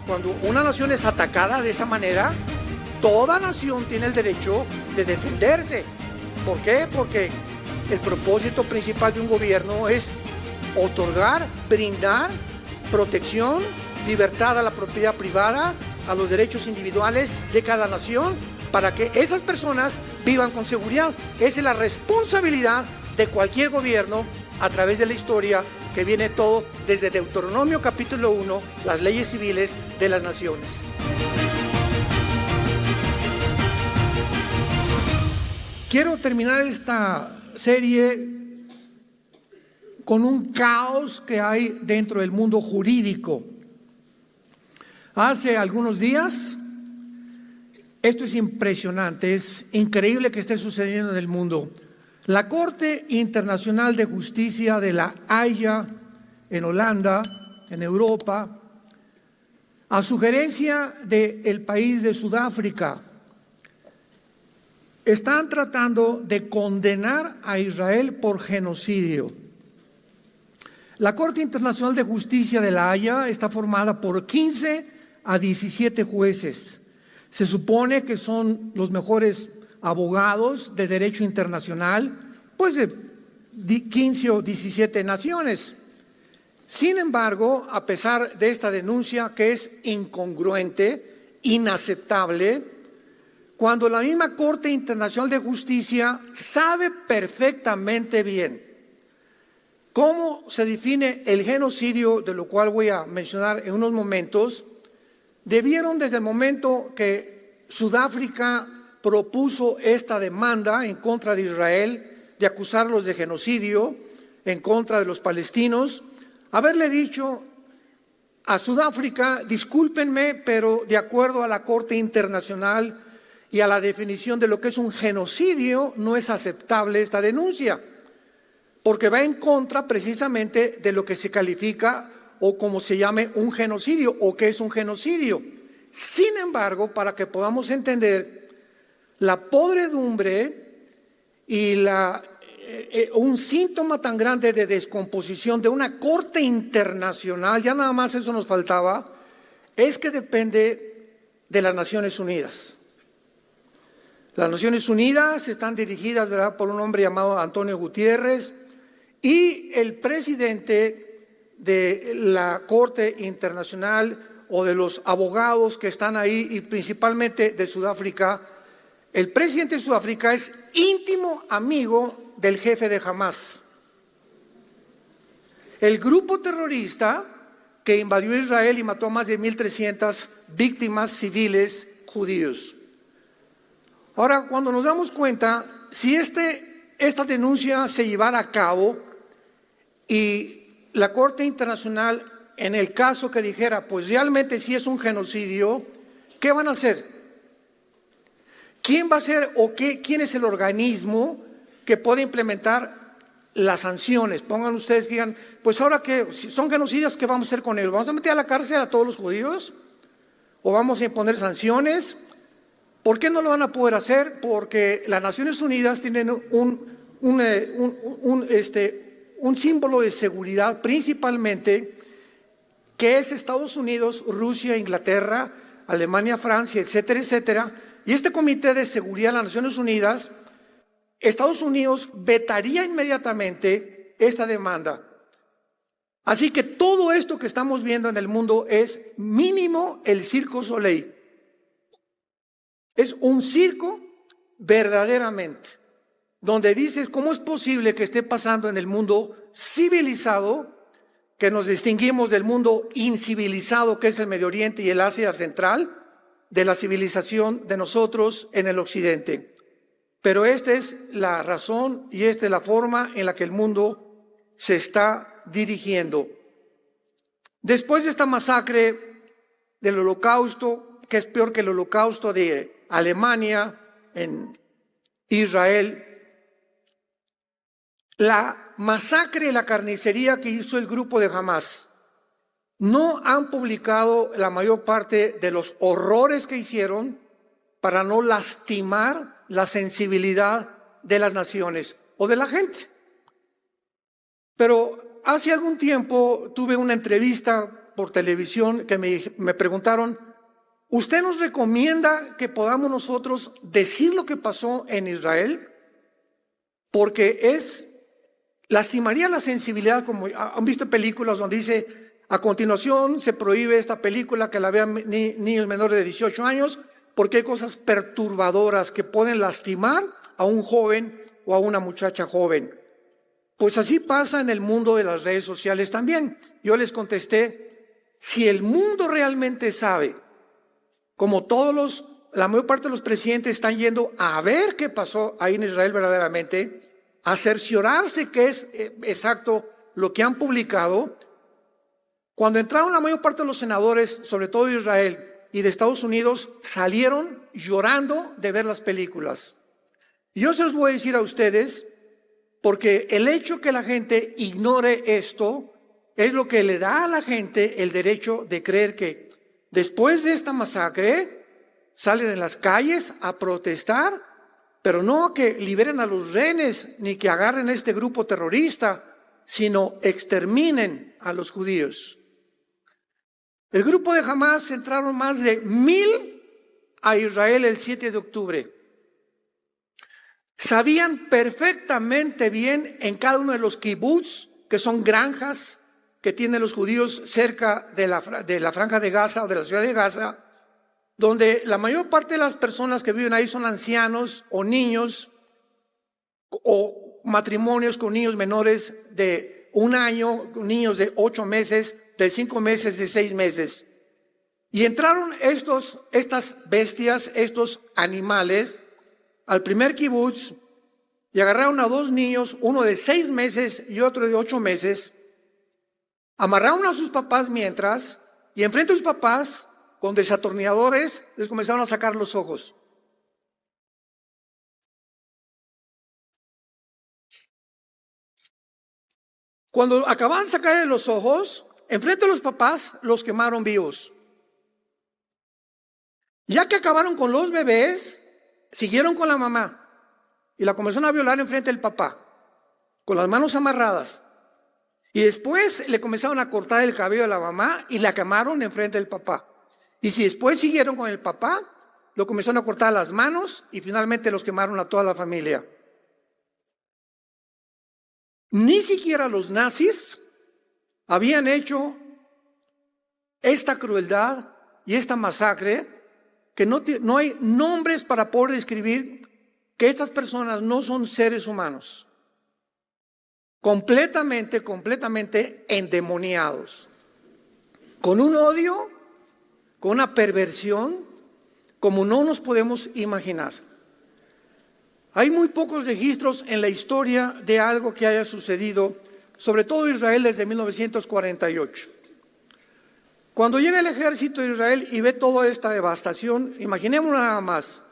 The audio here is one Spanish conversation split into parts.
cuando una nación es atacada de esta manera, toda nación tiene el derecho de defenderse. ¿Por qué? Porque el propósito principal de un gobierno es otorgar, brindar protección, libertad a la propiedad privada, a los derechos individuales de cada nación, para que esas personas vivan con seguridad. Esa es la responsabilidad de cualquier gobierno a través de la historia, que viene todo desde Deuteronomio capítulo 1, las leyes civiles de las naciones. Quiero terminar esta serie con un caos que hay dentro del mundo jurídico. Hace algunos días, esto es impresionante, es increíble que esté sucediendo en el mundo. La Corte Internacional de Justicia de La Haya, en Holanda, en Europa, a sugerencia del país de Sudáfrica, están tratando de condenar a Israel por genocidio. La Corte Internacional de Justicia de La Haya está formada por 15 a 17 jueces. Se supone que son los mejores abogados de derecho internacional, pues de 15 o 17 naciones. Sin embargo, a pesar de esta denuncia que es incongruente, inaceptable, cuando la misma Corte Internacional de Justicia sabe perfectamente bien cómo se define el genocidio, de lo cual voy a mencionar en unos momentos, debieron desde el momento que Sudáfrica propuso esta demanda en contra de Israel, de acusarlos de genocidio en contra de los palestinos, haberle dicho a Sudáfrica: discúlpenme, pero de acuerdo a la Corte Internacional y a la definición de lo que es un genocidio, no es aceptable esta denuncia, porque va en contra precisamente de lo que se califica o como se llame un genocidio, o qué es un genocidio. Sin embargo, para que podamos entender la podredumbre y un síntoma tan grande de descomposición de una corte internacional, ya nada más eso nos faltaba, es que depende de las Naciones Unidas. Las Naciones Unidas están dirigidas, ¿verdad?, por un hombre llamado Antonio Gutiérrez, y el presidente de la Corte Internacional o de los abogados que están ahí, y principalmente de Sudáfrica, el presidente de Sudáfrica es íntimo amigo del jefe de Hamas, el grupo terrorista que invadió Israel y mató a más de 1,300 víctimas civiles judíos. Ahora, cuando nos damos cuenta, si esta denuncia se llevara a cabo y la Corte Internacional, en el caso que dijera, pues realmente sí es un genocidio, ¿qué van a hacer? ¿Quién va a ser o quién es el organismo que puede implementar las sanciones? Pongan ustedes, digan, pues ahora que si son genocidios, ¿qué vamos a hacer con ellos? ¿Vamos a meter a la cárcel a todos los judíos? ¿O vamos a imponer sanciones? ¿Por qué no lo van a poder hacer? Porque las Naciones Unidas tienen un símbolo de seguridad principalmente, que es Estados Unidos, Rusia, Inglaterra, Alemania, Francia, etcétera, etcétera. Y este Comité de Seguridad de las Naciones Unidas, Estados Unidos vetaría inmediatamente esta demanda. Así que todo esto que estamos viendo en el mundo es mínimo el Circo Soleil. Es un circo verdaderamente, donde dices, ¿cómo es posible que esté pasando en el mundo civilizado, que nos distinguimos del mundo incivilizado, que es el Medio Oriente y el Asia Central, de la civilización de nosotros en el Occidente? Pero esta es la razón y esta es la forma en la que el mundo se está dirigiendo. Después de esta masacre del Holocausto, que es peor que el Holocausto de Alemania en Israel, la masacre y la carnicería que hizo el grupo de Hamas, no han publicado la mayor parte de los horrores que hicieron para no lastimar la sensibilidad de las naciones o de la gente. Pero hace algún tiempo tuve una entrevista por televisión que me preguntaron, ¿usted nos recomienda que podamos nosotros decir lo que pasó en Israel? Porque lastimaría la sensibilidad, como han visto películas donde dice, a continuación se prohíbe esta película que la vean niños menores de 18 años, porque hay cosas perturbadoras que pueden lastimar a un joven o a una muchacha joven. Pues así pasa en el mundo de las redes sociales también. Yo les contesté, si el mundo realmente sabe, como la mayor parte de los presidentes están yendo a ver qué pasó ahí en Israel verdaderamente, a cerciorarse que es exacto lo que han publicado. Cuando entraron la mayor parte de los senadores, sobre todo de Israel y de Estados Unidos, salieron llorando de ver las películas. Y yo se los voy a decir a ustedes, porque el hecho que la gente ignore esto es lo que le da a la gente el derecho de creer que después de esta masacre salen en las calles a protestar, pero no que liberen a los rehenes ni que agarren a este grupo terrorista, sino exterminen a los judíos. El grupo de Hamás entraron más de 1,000 a Israel el 7 de octubre. Sabían perfectamente bien en cada uno de los kibbutz, que son granjas que tienen los judíos cerca de la franja de Gaza o de la ciudad de Gaza, donde la mayor parte de las personas que viven ahí son ancianos o niños o matrimonios con niños menores de 1 año, niños de 8 meses, de 5 meses, de 6 meses. Y entraron estas bestias, estos animales, al primer kibutz y agarraron a 2 niños, uno de 6 meses y otro de 8 meses, amarraron a sus papás y enfrente de sus papás, con desatornilladores, les comenzaron a sacar los ojos. Cuando acababan de sacarle los ojos, enfrente de los papás, los quemaron vivos. Ya que acabaron con los bebés, siguieron con la mamá y la comenzaron a violar enfrente del papá, con las manos amarradas. Y después le comenzaron a cortar el cabello a la mamá y la quemaron enfrente del papá. Y si después siguieron con el papá, lo comenzaron a cortar las manos y finalmente los quemaron a toda la familia. Ni siquiera los nazis habían hecho esta crueldad y esta masacre, que no hay nombres para poder describir que estas personas no son seres humanos. Completamente endemoniados. Con un odio, con una perversión, como no nos podemos imaginar. Hay muy pocos registros en la historia de algo que haya sucedido, sobre todo en Israel desde 1948. Cuando llega el ejército de Israel y ve toda esta devastación, imaginemos nada más.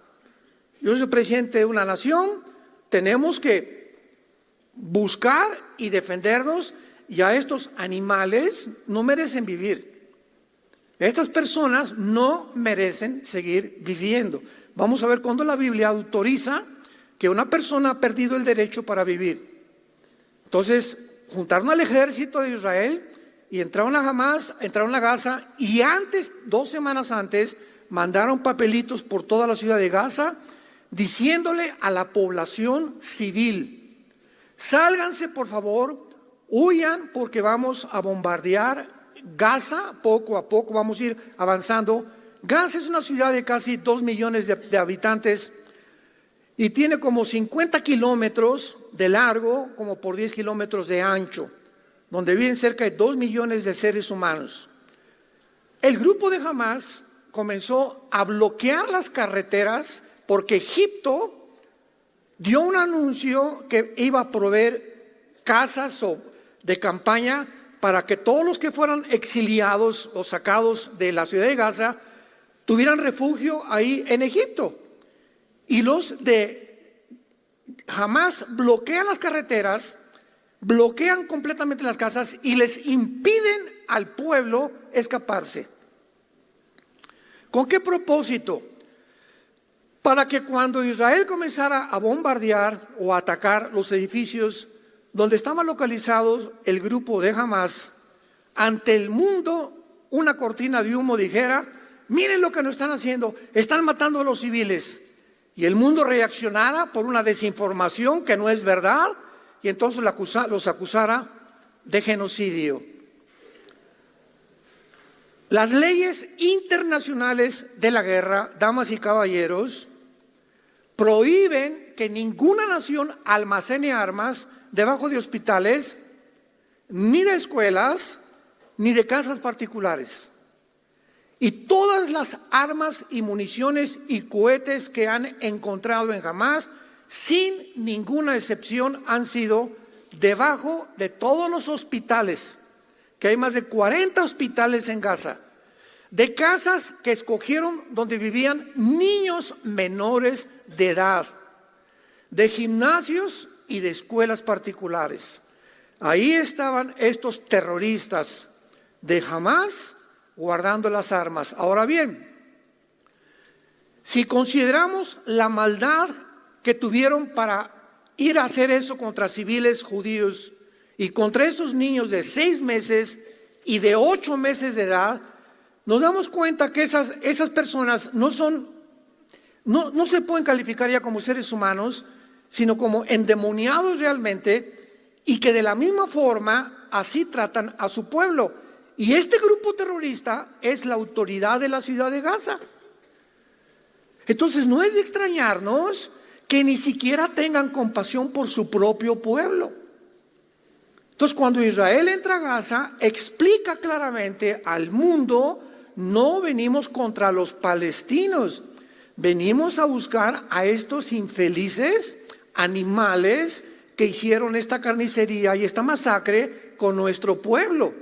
Yo soy presidente de una nación, tenemos que buscar y defendernos, y a estos animales no merecen vivir. Estas personas no merecen seguir viviendo. Vamos a ver cuándo la Biblia autoriza que una persona ha perdido el derecho para vivir. Entonces, juntaron al ejército de Israel y entraron a Hamás, entraron a Gaza, y antes, 2 semanas antes, mandaron papelitos por toda la ciudad de Gaza diciéndole a la población civil: sálganse por favor, huyan porque vamos a bombardear Gaza poco a poco, vamos a ir avanzando. Gaza es una ciudad de casi 2 millones de habitantes y tiene como 50 kilómetros de largo, como por 10 kilómetros de ancho, donde viven cerca de 2 millones de seres humanos. El grupo de Hamás comenzó a bloquear las carreteras porque Egipto dio un anuncio que iba a proveer casas de campaña para que todos los que fueran exiliados o sacados de la ciudad de Gaza tuvieran refugio ahí en Egipto. Y los de Hamás bloquean las carreteras, bloquean completamente las casas y les impiden al pueblo escaparse. ¿Con qué propósito? Para que cuando Israel comenzara a bombardear o a atacar los edificios donde estaba localizado el grupo de Hamás, ante el mundo una cortina de humo dijera: miren lo que nos están haciendo, están matando a los civiles, y el mundo reaccionara por una desinformación que no es verdad, y entonces los acusara de genocidio. Las leyes internacionales de la guerra, damas y caballeros, prohíben que ninguna nación almacene armas debajo de hospitales, ni de escuelas, ni de casas particulares. Y todas las armas y municiones y cohetes que han encontrado en Hamás, sin ninguna excepción, han sido debajo de todos los hospitales, que hay más de 40 hospitales en Gaza, de casas que escogieron donde vivían niños menores de edad, de gimnasios y de escuelas particulares. Ahí estaban estos terroristas de Hamás guardando las armas. Ahora bien, si consideramos la maldad que tuvieron para ir a hacer eso contra civiles judíos y contra esos niños de 6 meses y de 8 meses de edad, nos damos cuenta que esas personas no se pueden calificar ya como seres humanos, sino como endemoniados realmente, y que de la misma forma así tratan a su pueblo. Y este grupo terrorista es la autoridad de la ciudad de Gaza. Entonces no es de extrañarnos que ni siquiera tengan compasión por su propio pueblo. Entonces cuando Israel entra a Gaza, explica claramente al mundo: no venimos contra los palestinos, venimos a buscar a estos infelices animales que hicieron esta carnicería y esta masacre con nuestro pueblo.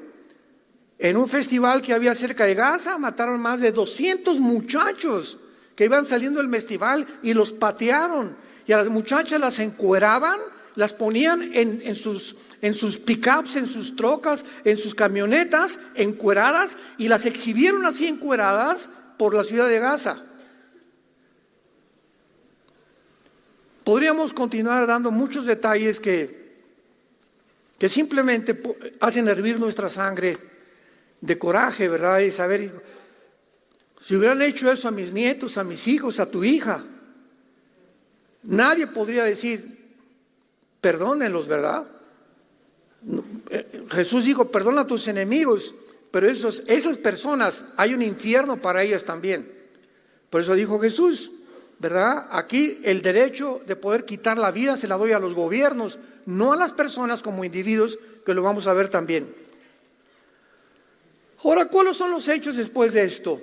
En un festival que había cerca de Gaza, mataron más de 200 muchachos que iban saliendo del festival y los patearon. Y a las muchachas las encueraban, las ponían en sus pickups, en sus trocas, en sus camionetas, encueradas, y las exhibieron así encueradas por la ciudad de Gaza. Podríamos continuar dando muchos detalles que simplemente hacen hervir nuestra sangre de coraje, ¿verdad? Y saber, si hubieran hecho eso a mis nietos, a mis hijos, a tu hija, nadie podría decir: perdónenlos, ¿verdad? Jesús dijo: perdona a tus enemigos, pero esas personas, hay un infierno para ellas también. Por eso dijo Jesús, ¿verdad? Aquí el derecho de poder quitar la vida se la doy a los gobiernos, no a las personas como individuos, que lo vamos a ver también. Ahora, ¿cuáles son los hechos después de esto?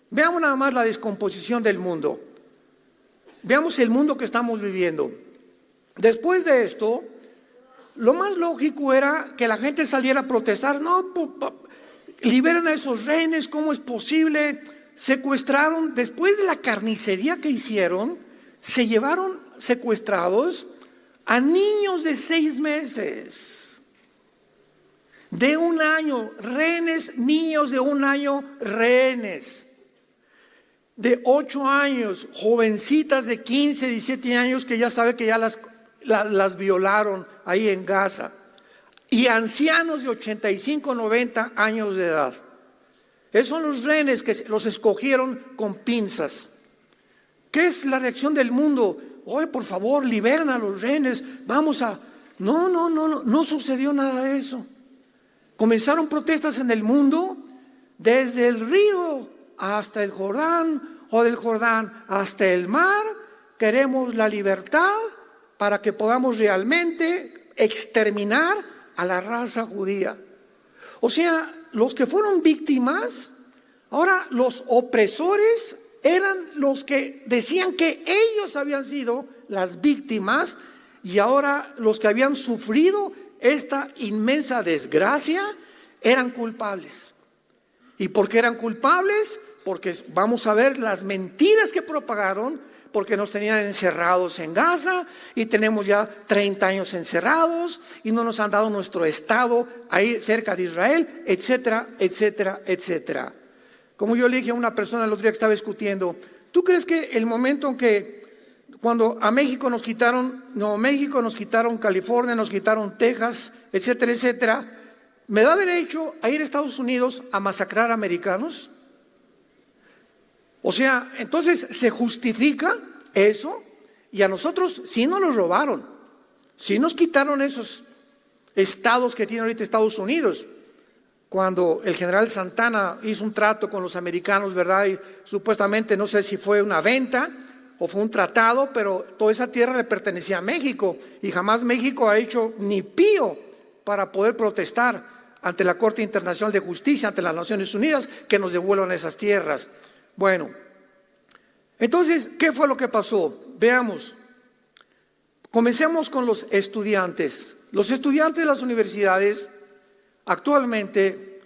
Veamos nada más la descomposición del mundo. Veamos el mundo que estamos viviendo. Después de esto, lo más lógico era que la gente saliera a protestar: no, liberen a esos rehenes, ¿cómo es posible? Secuestraron, después de la carnicería que hicieron, se llevaron secuestrados a niños de 6 meses, de 1 año, rehenes, niños de 1 año, rehenes, de 8 años, jovencitas de 15, 17 años que ya sabe que ya las violaron ahí en Gaza, y ancianos de 85, 90 años de edad. Esos son los rehenes que los escogieron con pinzas. ¿Qué es la reacción del mundo? Oye, por favor, liberen a los rehenes, vamos a... No sucedió nada de eso. Comenzaron protestas en el mundo, desde el río hasta el Jordán, o del Jordán hasta el mar. Queremos la libertad para que podamos realmente exterminar a la raza judía. O sea, los que fueron víctimas, ahora los opresores eran los que decían que ellos habían sido las víctimas, y ahora los que habían sufrido esta inmensa desgracia eran culpables. ¿Y por qué eran culpables? Porque vamos a ver las mentiras que propagaron, porque nos tenían encerrados en Gaza y tenemos ya 30 años encerrados y no nos han dado nuestro estado ahí cerca de Israel, etcétera, etcétera, etcétera. Como yo le dije a una persona el otro día que estaba discutiendo: ¿tú crees que el momento en que cuando a México nos quitaron Nuevo México, nos quitaron California, nos quitaron Texas, etcétera, etcétera, ¿me da derecho a ir a Estados Unidos a masacrar americanos? O sea, entonces se justifica eso, y a nosotros sí nos lo robaron, sí nos quitaron esos estados que tiene ahorita Estados Unidos. Cuando el general Santana hizo un trato con los americanos, ¿verdad? Y supuestamente, no sé si fue una venta o fue un tratado, pero toda esa tierra le pertenecía a México, y jamás México ha hecho ni pío para poder protestar ante la Corte Internacional de Justicia, ante las Naciones Unidas, que nos devuelvan esas tierras. Bueno, entonces, ¿qué fue lo que pasó? Veamos. Comencemos con los estudiantes. Los estudiantes de las universidades actualmente,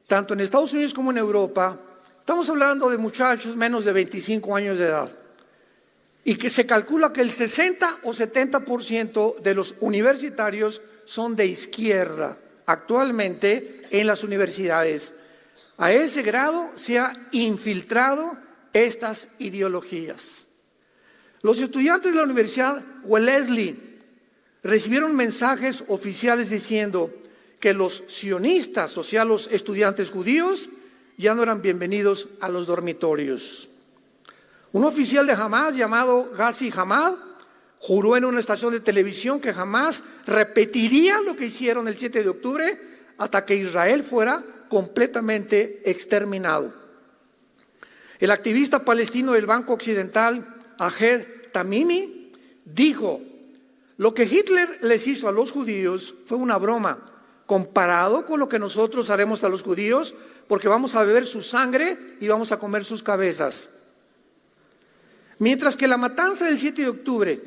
tanto en Estados Unidos como en Europa, estamos hablando de muchachos menos de 25 años de edad, y que se calcula que el 60 o 70% de los universitarios son de izquierda actualmente en las universidades. A ese grado se ha infiltrado estas ideologías. Los estudiantes de la Universidad Wellesley recibieron mensajes oficiales diciendo que los sionistas, o sea, los estudiantes judíos, ya no eran bienvenidos a los dormitorios. Un oficial de Hamás llamado Ghazi Hamad juró en una estación de televisión que jamás repetiría lo que hicieron el 7 de octubre hasta que Israel fuera completamente exterminado. El activista palestino del Banco Occidental, Ahed Tamimi, dijo: lo que Hitler les hizo a los judíos fue una broma comparado con lo que nosotros haremos a los judíos, porque vamos a beber su sangre y vamos a comer sus cabezas. Mientras que la matanza del 7 de octubre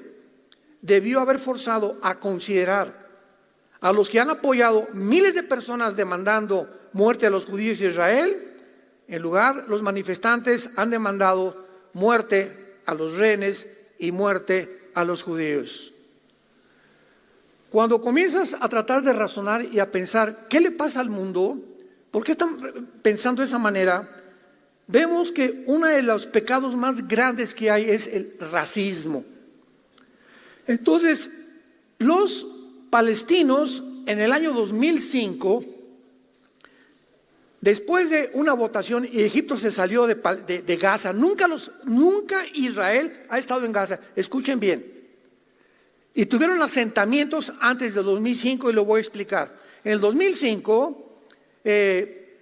debió haber forzado a considerar a los que han apoyado miles de personas demandando muerte a los judíos de Israel, en lugar, los manifestantes han demandado muerte a los rehenes y muerte a los judíos. Cuando comienzas a tratar de razonar y a pensar, ¿qué le pasa al mundo? ¿Por qué están pensando de esa manera? Vemos que uno de los pecados más grandes que hay es el racismo. Entonces, los palestinos en el año 2005, después de una votación, y Egipto se salió de Gaza, nunca Israel ha estado en Gaza, escuchen bien, y tuvieron asentamientos antes del 2005, y lo voy a explicar. En el 2005,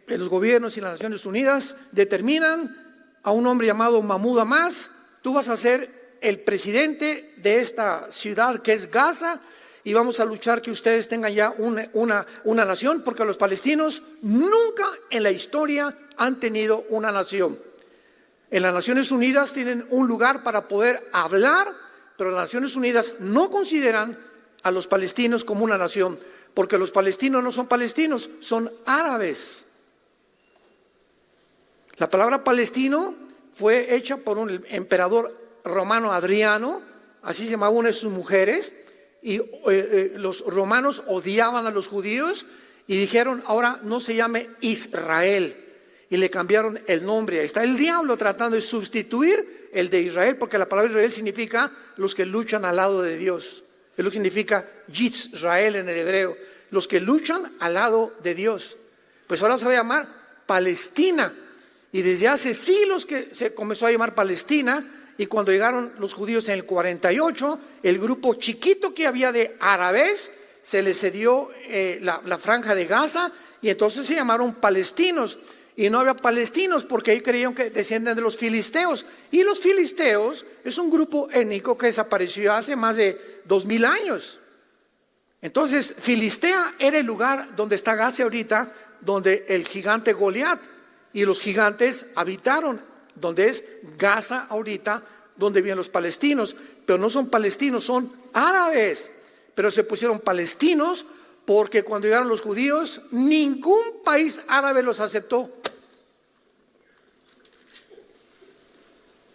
los gobiernos y las Naciones Unidas determinan a un hombre llamado Mahmoud Abbas: tú vas a ser el presidente de esta ciudad que es Gaza, y vamos a luchar que ustedes tengan ya una nación, porque los palestinos nunca en la historia han tenido una nación. En las Naciones Unidas tienen un lugar para poder hablar, pero las Naciones Unidas no consideran a los palestinos como una nación, porque los palestinos no son palestinos, son árabes. La palabra palestino fue hecha por un emperador romano, Adriano, así se llamaba una de sus mujeres, y los romanos odiaban a los judíos y dijeron: ahora no se llame Israel, y le cambiaron el nombre. Ahí está el diablo tratando de sustituir el de Israel, porque la palabra Israel significa los que luchan al lado de Dios. Es lo que significa Yisrael en el hebreo, los que luchan al lado de Dios. Pues ahora se va a llamar Palestina, y desde hace siglos que se comenzó a llamar Palestina. Y cuando llegaron los judíos en el 48, el grupo chiquito que había de árabes se les cedió la franja de Gaza, y entonces se llamaron palestinos. Y no había palestinos porque ahí creían que descienden de los filisteos. Y los filisteos es un grupo étnico que desapareció hace más de 2000 años. Entonces, Filistea era el lugar donde está Gaza ahorita, donde el gigante Goliat y los gigantes habitaron, donde es Gaza ahorita, donde viven los palestinos. Pero no son palestinos, son árabes. Pero se pusieron palestinos porque cuando llegaron los judíos, ningún país árabe los aceptó.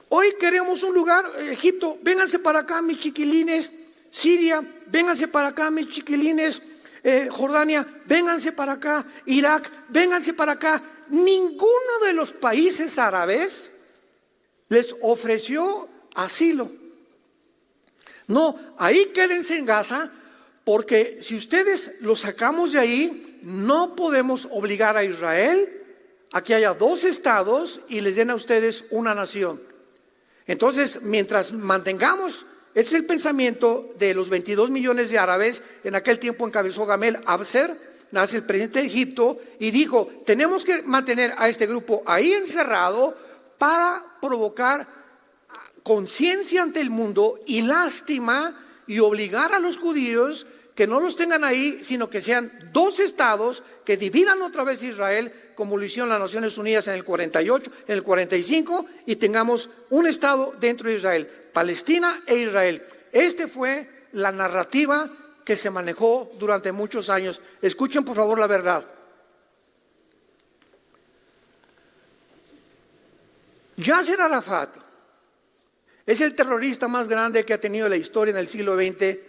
Hoy queremos un lugar, Egipto, vénganse para acá mis chiquilines. Siria, vénganse para acá mis chiquilines. Jordania, vénganse para acá. Irak, vénganse para acá. Ninguno de los países árabes les ofreció asilo. No, ahí quédense en Gaza, Porque si ustedes lo sacamos de ahí, no podemos obligar a Israel a que haya dos estados y les den a ustedes una nación. Entonces, mientras mantengamos, ese es el pensamiento de los 22 millones de árabes. En aquel tiempo encabezó Gamel Abser, nace el presidente de Egipto, y dijo: tenemos que mantener a este grupo ahí encerrado para provocar conciencia ante el mundo y lástima, y obligar a los judíos que no los tengan ahí, sino que sean dos estados que dividan otra vez Israel, como lo hicieron las Naciones Unidas en el 48, en el 45, y tengamos un estado dentro de Israel, Palestina e Israel. Este fue la narrativa que se manejó durante muchos años. Escuchen por favor la verdad. Yasser Arafat es el terrorista más grande que ha tenido la historia en el siglo XX.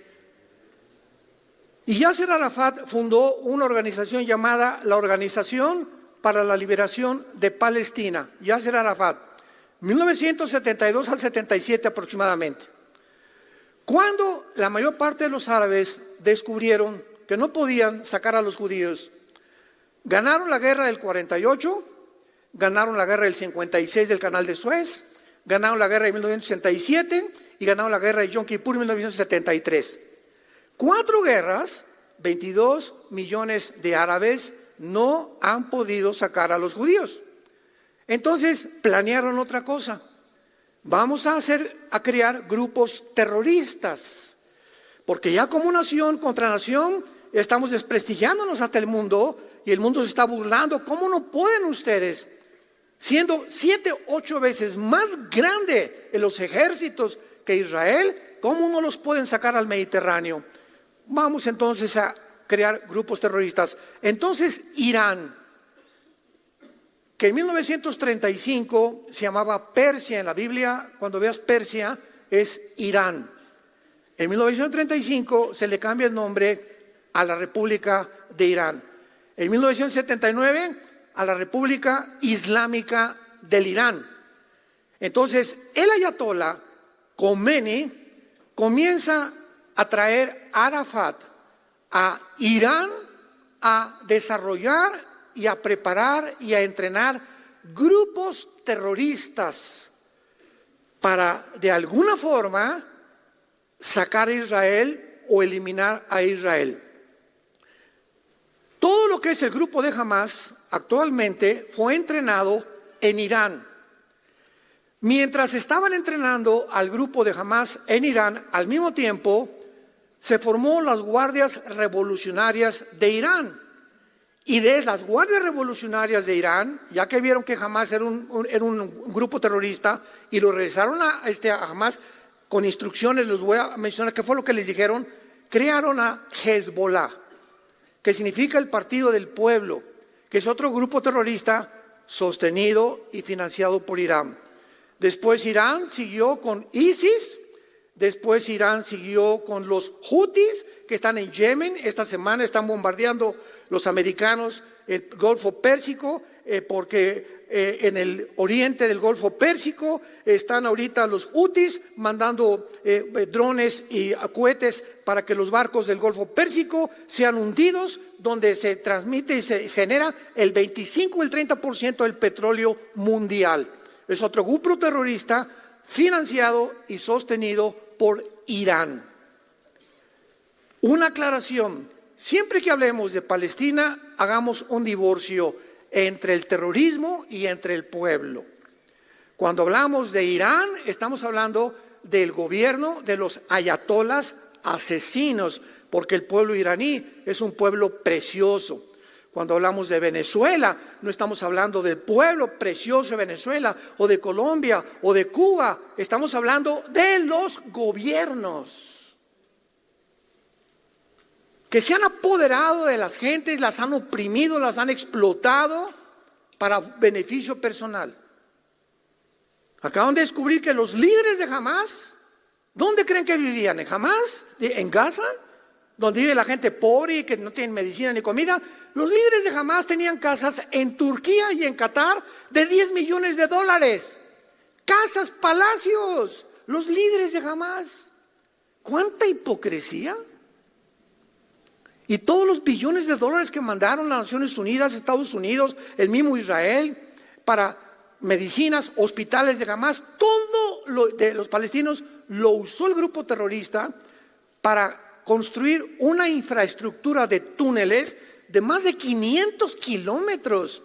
Y Yasser Arafat fundó una organización llamada la Organización para la Liberación de Palestina. Yasser Arafat, 1972 al 77 aproximadamente. Cuando la mayor parte de los árabes descubrieron que no podían sacar a los judíos, ganaron la guerra del 48, ganaron la guerra del 56 del Canal de Suez, ganaron la guerra de 1967 y ganaron la guerra de Yom Kippur en 1973. 4 guerras, 22 millones de árabes no han podido sacar a los judíos. Entonces planearon otra cosa. Vamos a crear grupos terroristas, porque ya como nación contra nación estamos desprestigiándonos hasta el mundo, y el mundo se está burlando. ¿Cómo no pueden ustedes, siendo 7, 8 veces más grande en los ejércitos que Israel, cómo no los pueden sacar al Mediterráneo? Vamos entonces a crear grupos terroristas. Entonces Irán, que en 1935 se llamaba Persia en la Biblia, cuando veas Persia es Irán. En 1935 se le cambia el nombre a la República de Irán. En 1979 a la República Islámica del Irán. Entonces el ayatolá Khomeini comienza a traer a Arafat a Irán a desarrollar y a preparar y a entrenar grupos terroristas para de alguna forma sacar a Israel o eliminar a Israel. Todo lo que es el grupo de Hamás actualmente fue entrenado en Irán. Mientras estaban entrenando al grupo de Hamás en Irán, al mismo tiempo se formó las guardias revolucionarias de Irán. Y de las guardias revolucionarias de Irán, ya que vieron que Hamás era un grupo terrorista y lo regresaron a Hamás con instrucciones, les voy a mencionar qué fue lo que les dijeron. Crearon a Hezbollah, que significa el Partido del Pueblo, que es otro grupo terrorista sostenido y financiado por Irán. Después Irán siguió con ISIS. Después Irán siguió con los Houthis, que están en Yemen. Esta semana están bombardeando los americanos el Golfo Pérsico, porque en el oriente del Golfo Pérsico están ahorita los Houthis mandando drones y cohetes para que los barcos del Golfo Pérsico sean hundidos, donde se transmite y se genera el 25 o el 30% del petróleo mundial. Es otro grupo terrorista financiado y sostenido por Irán. Una aclaración: siempre que hablemos de Palestina, hagamos un divorcio entre el terrorismo y entre el pueblo. Cuando hablamos de Irán, estamos hablando del gobierno de los ayatolas asesinos, porque el pueblo iraní es un pueblo precioso. Cuando hablamos de Venezuela, no estamos hablando del pueblo precioso de Venezuela, o de Colombia, o de Cuba. Estamos hablando de los gobiernos que se han apoderado de las gentes, las han oprimido, las han explotado para beneficio personal. Acaban de descubrir que los líderes de Hamás, ¿dónde creen que vivían? ¿En Hamás? ¿En Gaza? Donde vive la gente pobre y que no tienen medicina ni comida. Los líderes de Hamás tenían casas en Turquía y en Qatar de $10 millones. Casas, palacios, los líderes de Hamás. ¿Cuánta hipocresía? Y todos los billones de dólares que mandaron las Naciones Unidas, Estados Unidos, el mismo Israel, para medicinas, hospitales de Hamas, todo lo de los palestinos lo usó el grupo terrorista para construir una infraestructura de túneles de más de 500 kilómetros,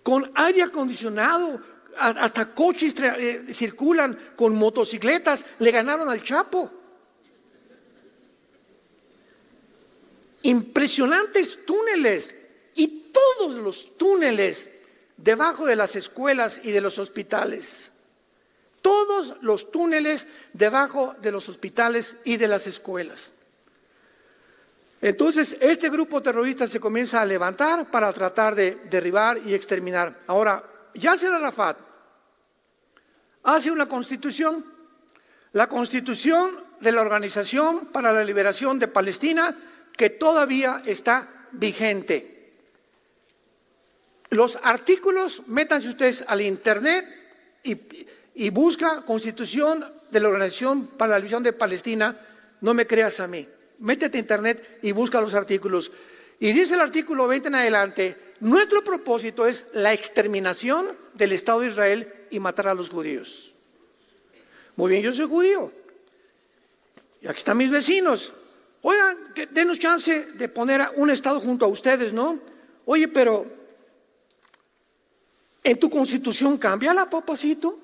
con aire acondicionado, hasta coches circulan, con motocicletas, le ganaron al Chapo. Impresionantes túneles, y todos los túneles debajo de las escuelas y de los hospitales. Todos los túneles debajo de los hospitales y de las escuelas. Entonces, este grupo terrorista se comienza a levantar para tratar de derribar y exterminar. Ahora, Yasser Arafat hace una constitución, la constitución de la Organización para la Liberación de Palestina, que todavía está vigente. Los artículos, métanse ustedes al internet y busca Constitución de la Organización para la Liberación de Palestina. No me creas a mí, métete a internet y busca los artículos. Y dice el artículo 20 en adelante: nuestro propósito es la exterminación del Estado de Israel y matar a los judíos. Muy bien, yo soy judío y aquí están mis vecinos. Oigan, denos chance de poner un Estado junto a ustedes, ¿no? Oye, pero ¿en tu constitución cámbiala, papacito?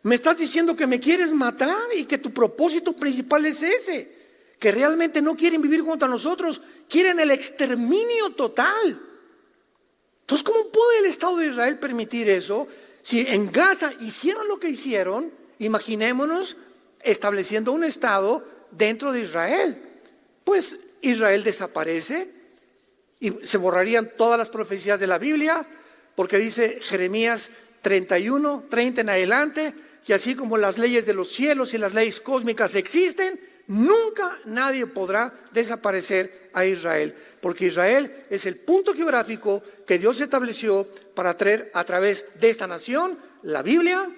Me estás diciendo que me quieres matar y que tu propósito principal es ese, que realmente no quieren vivir contra nosotros, quieren el exterminio total. Entonces, ¿cómo puede el Estado de Israel permitir eso? Si en Gaza hicieron lo que hicieron, imaginémonos estableciendo un Estado dentro de Israel. Pues Israel desaparece y se borrarían todas las profecías de la Biblia, porque dice Jeremías 31, 30 en adelante, que así como las leyes de los cielos y las leyes cósmicas existen, nunca nadie podrá desaparecer a Israel, porque Israel es el punto geográfico que Dios estableció para traer a través de esta nación la Biblia,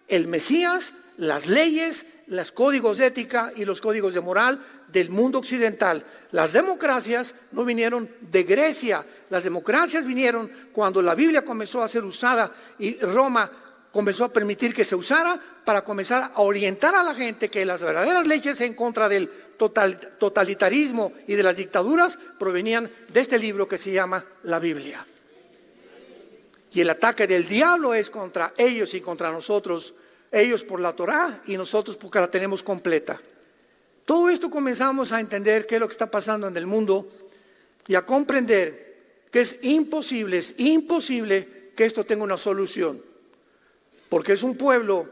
el Mesías, las leyes, los códigos de ética y los códigos de moral del mundo occidental. Las democracias no vinieron de Grecia, las democracias vinieron cuando la Biblia comenzó a ser usada y Roma comenzó a permitir que se usara para comenzar a orientar a la gente que las verdaderas leyes en contra del totalitarismo y de las dictaduras provenían de este libro que se llama la Biblia. Y el ataque del diablo es contra ellos y contra nosotros, ellos por la Torá y nosotros porque la tenemos completa. Todo esto comenzamos a entender qué es lo que está pasando en el mundo y a comprender que es imposible que esto tenga una solución, porque es un pueblo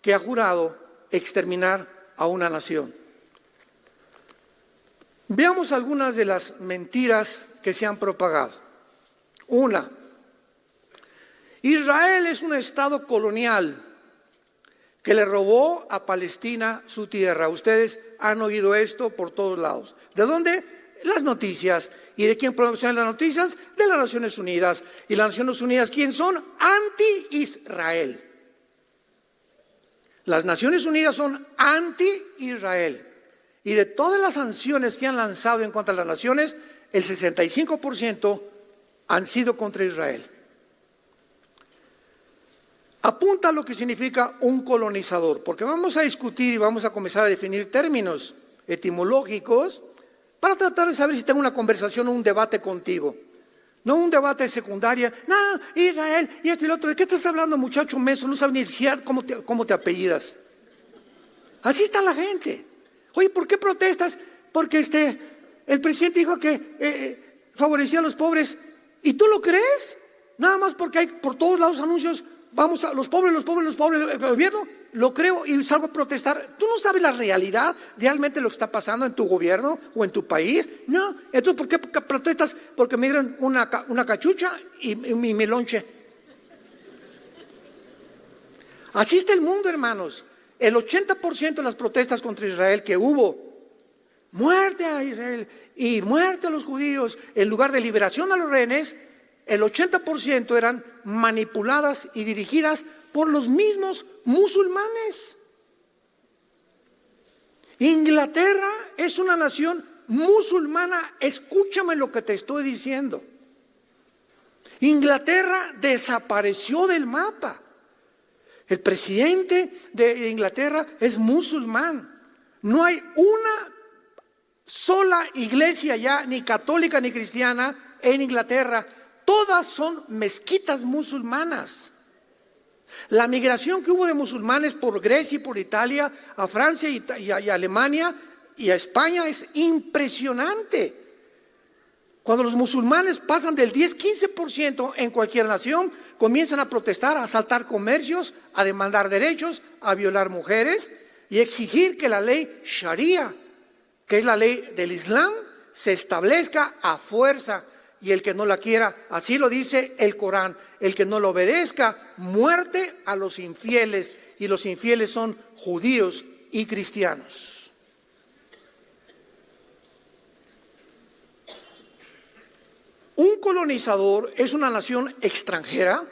que ha jurado exterminar a una nación. Veamos algunas de las mentiras que se han propagado. Una, Israel es un estado colonial que le robó a Palestina su tierra. Ustedes han oído esto por todos lados. ¿De dónde? Las noticias. ¿Y de quién promocionan las noticias? De las Naciones Unidas. ¿Y las Naciones Unidas quién son? Anti-Israel. Las Naciones Unidas son anti-Israel. Y de todas las sanciones que han lanzado en contra de las naciones, el 65% han sido contra Israel. Apunta a lo que significa un colonizador, porque vamos a discutir y vamos a comenzar a definir términos etimológicos para tratar de saber si tengo una conversación o un debate contigo. No un debate de secundaria, no, Israel y esto y lo otro. ¿De qué estás hablando, muchacho menso? No sabes ni siquiera cómo te apellidas. Así está la gente. Oye, ¿por qué protestas? Porque el presidente dijo que favorecía a los pobres. ¿Y tú lo crees? Nada más porque hay por todos lados anuncios. Vamos a los pobres, el gobierno, lo creo y salgo a protestar. ¿Tú no sabes la realidad realmente lo que está pasando en tu gobierno o en tu país? No, entonces ¿por qué protestas? Porque me dieron una cachucha y mi lonche. Así está el mundo, hermanos. El 80% de las protestas contra Israel que hubo, muerte a Israel y muerte a los judíos, en lugar de liberación a los rehenes, el 80% eran manipuladas y dirigidas por los mismos musulmanes. Inglaterra es una nación musulmana, escúchame lo que te estoy diciendo. Inglaterra desapareció del mapa. El presidente de Inglaterra es musulmán. No hay una sola iglesia ya, ni católica ni cristiana, en Inglaterra. Todas son mezquitas musulmanas. La migración que hubo de musulmanes por Grecia y por Italia a Francia y a Alemania y a España es impresionante. Cuando los musulmanes pasan del 10-15% en cualquier nación, comienzan a protestar, a asaltar comercios, a demandar derechos, a violar mujeres y exigir que la ley Sharia, que es la ley del Islam, se establezca a fuerza. Y el que no la quiera, así lo dice el Corán, el que no lo obedezca, muerte a los infieles. Y los infieles son judíos y cristianos. Un colonizador es una nación extranjera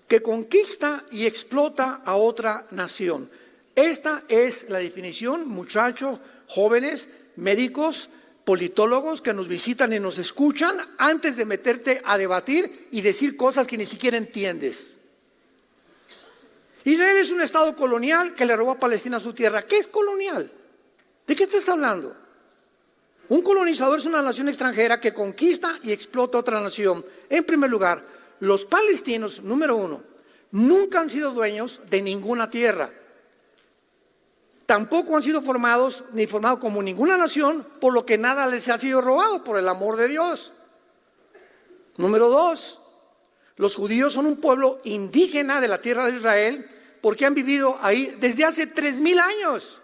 que conquista y explota a otra nación. Esta es la definición, muchachos, jóvenes, médicos, politólogos que nos visitan y nos escuchan, antes de meterte a debatir y decir cosas que ni siquiera entiendes. Israel es un estado colonial que le robó a Palestina su tierra. ¿Qué es colonial? ¿De qué estás hablando? Un colonizador es una nación extranjera que conquista y explota otra nación. En primer lugar, los palestinos, número uno, nunca han sido dueños de ninguna tierra. Tampoco han sido formados ni formados como ninguna nación, por lo que nada les ha sido robado, por el amor de Dios. Número dos, los judíos son un pueblo indígena de la tierra de Israel porque han vivido ahí desde hace 3,000 años.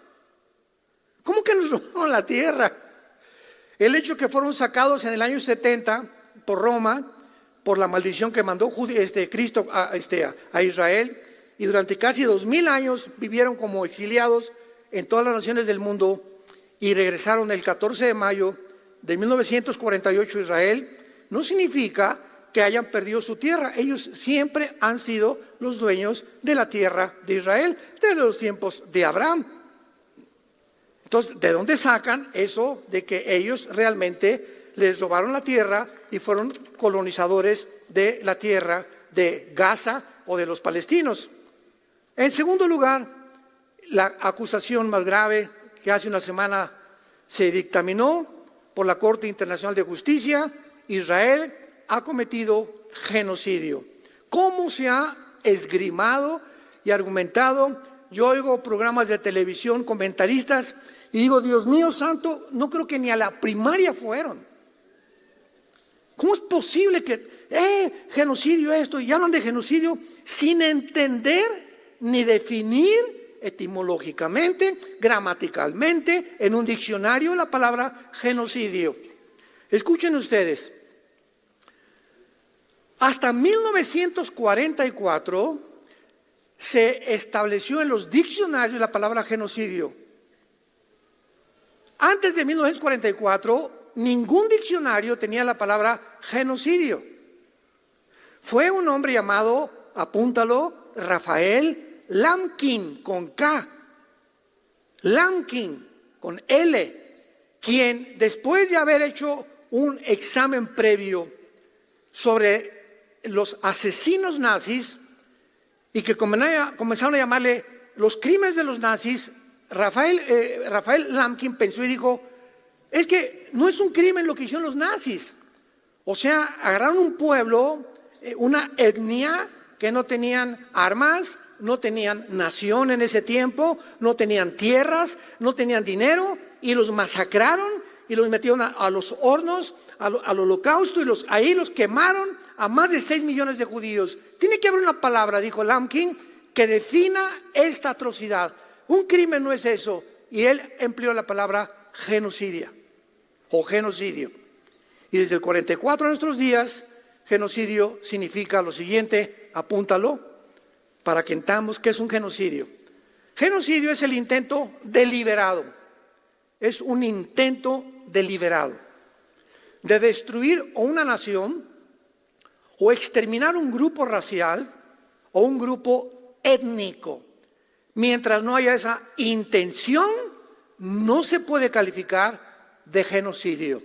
¿Cómo que nos robaron la tierra? El hecho que fueron sacados en el año 70 por Roma, por la maldición que mandó Cristo a Israel, y durante casi 2,000 años vivieron como exiliados en todas las naciones del mundo y regresaron el 14 de mayo de 1948 a Israel, no significa que hayan perdido su tierra. Ellos siempre han sido los dueños de la tierra de Israel desde los tiempos de Abraham. Entonces, ¿de dónde sacan eso de que ellos realmente les robaron la tierra y fueron colonizadores de la tierra de Gaza o de los palestinos? En segundo lugar, la acusación más grave que hace una semana se dictaminó por la Corte Internacional de Justicia: Israel ha cometido genocidio. ¿Cómo se ha esgrimado y argumentado? Yo oigo programas de televisión, comentaristas, y digo, Dios mío santo, no creo que ni a la primaria fueron. ¿Cómo es posible que genocidio esto? Y hablan de genocidio sin entender ni definir etimológicamente, gramaticalmente, en un diccionario la palabra genocidio. Escuchen ustedes, hasta 1944 se estableció en los diccionarios la palabra genocidio. Antes de 1944, ningún diccionario tenía la palabra genocidio. Fue un hombre llamado, apúntalo, Rafael Lamkin, con K, Lamkin, con L, quien después de haber hecho un examen previo sobre los asesinos nazis y que comenzaron a llamarle los crímenes de los nazis, Rafael Lamkin pensó y dijo, es que no es un crimen lo que hicieron los nazis. O sea, agarraron un pueblo, una etnia que no tenían armas, no tenían nación en ese tiempo, no tenían tierras, no tenían dinero, y los masacraron y los metieron a los hornos, al holocausto, y ahí los quemaron a más de 6 millones de judíos. Tiene que haber una palabra, dijo Lamkin, que defina esta atrocidad. Un crimen no es eso, y él empleó la palabra genocidio o genocidio. Y desde el 44 a nuestros días, genocidio significa lo siguiente, apúntalo, para que entendamos qué es un genocidio. Genocidio es el intento deliberado, es un intento deliberado de destruir o una nación o exterminar un grupo racial o un grupo étnico. Mientras no haya esa intención, no se puede calificar de genocidio.